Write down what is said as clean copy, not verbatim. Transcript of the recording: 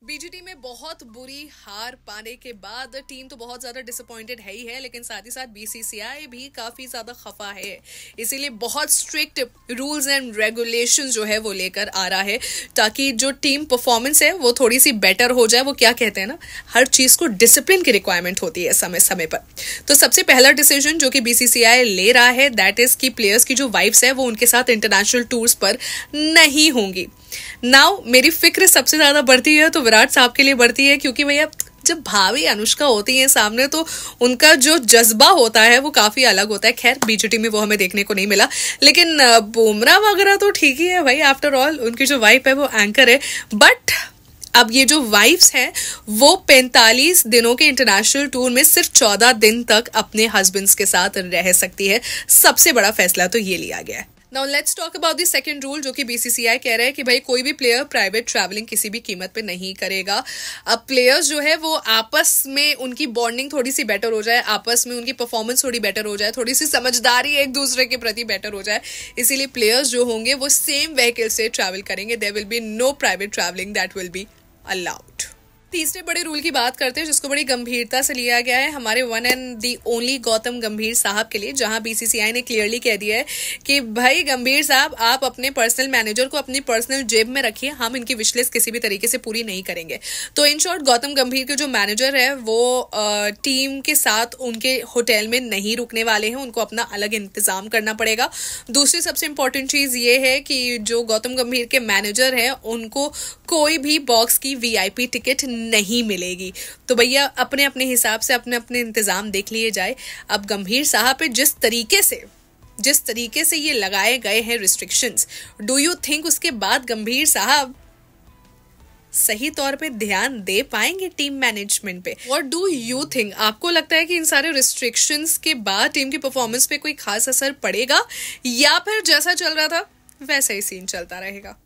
BGT में बहुत बुरी हार पाने के बाद टीम तो बहुत ज्यादा डिसअपॉइंटेड है ही है, लेकिन साथ ही साथ बीसीसीआई भी काफी ज्यादा खफा है। इसीलिए बहुत स्ट्रिक्ट रूल्स एंड रेगुलेशंस जो है वो लेकर आ रहा है ताकि जो टीम परफॉर्मेंस है वो थोड़ी सी बेटर हो जाए। वो क्या कहते हैं ना, हर चीज को डिसिप्लिन की रिक्वायरमेंट होती है समय समय पर। तो सबसे पहला डिसीजन जो कि बीसीसीआई ले रहा है दैट इज कि प्लेयर्स की जो वाइफ्स है वो उनके साथ इंटरनेशनल टूर्स पर नहीं होंगी। नाउ मेरी फिक्र सबसे ज्यादा बढ़ती है तो विराट साहब के लिए बढ़ती है, क्योंकि भैया जब भाभी अनुष्का होती है सामने तो उनका जो जज्बा होता है वो काफी अलग होता है। खैर बीजीटी में वो हमें देखने को नहीं मिला, लेकिन बुमराह वगैरह तो ठीक ही है भाई, आफ्टर ऑल उनकी जो वाइफ है वो एंकर है। बट अब ये जो वाइफ्स हैं वो 45 दिनों के इंटरनेशनल टूर में सिर्फ 14 दिन तक अपने हस्बैंड्स के साथ रह सकती है। सबसे बड़ा फैसला तो ये लिया गया है। Now let's talk about the second rule जो कि बीसीसीआई कह रहा है कि भाई कोई भी प्लेयर प्राइवेट ट्रैवलिंग किसी भी कीमत पे नहीं करेगा। अब प्लेयर्स जो है वो आपस में उनकी बॉन्डिंग थोड़ी सी बेटर हो जाए, आपस में उनकी परफॉर्मेंस थोड़ी बेटर हो जाए, थोड़ी सी समझदारी एक दूसरे के प्रति बेटर हो जाए, इसीलिए प्लेयर्स जो होंगे वो सेम व्हीकल से ट्रैवल करेंगे। There will be no private travelling that will be allowed. तीसरे बड़े रूल की बात करते हैं जिसको बड़ी गंभीरता से लिया गया है हमारे one and the only Gautam गंभीर साहब के लिए, जहां बीसीसीआई ने क्लियरली कह दिया है कि भाई गंभीर साहब आप अपने पर्सनल मैनेजर को अपनी पर्सनल जेब में रखिए, हम इनकी विशलिस्ट किसी भी तरीके से पूरी नहीं करेंगे। तो इन शॉर्ट गौतम गंभीर के जो मैनेजर है वो टीम के साथ उनके होटल में नहीं रुकने वाले हैं, उनको अपना अलग इंतजाम करना पड़ेगा। दूसरी सबसे इंपॉर्टेंट चीज ये है कि जो गौतम गंभीर के मैनेजर हैं उनको कोई भी बॉक्स की वीआईपी टिकट नहीं मिलेगी। तो भैया अपने अपने हिसाब से अपने अपने इंतजाम देख लिए जाए। अब गंभीर साहब पे जिस तरीके से ये लगाए गए हैं रिस्ट्रिक्शंस, डू यू थिंक उसके बाद गंभीर साहब सही तौर पे ध्यान दे पाएंगे टीम मैनेजमेंट पे? What do you think? आपको लगता है कि इन सारे रिस्ट्रिक्शंस के बाद टीम की परफॉर्मेंस पे कोई खास असर पड़ेगा, या फिर जैसा चल रहा था वैसा ही सीन चलता रहेगा?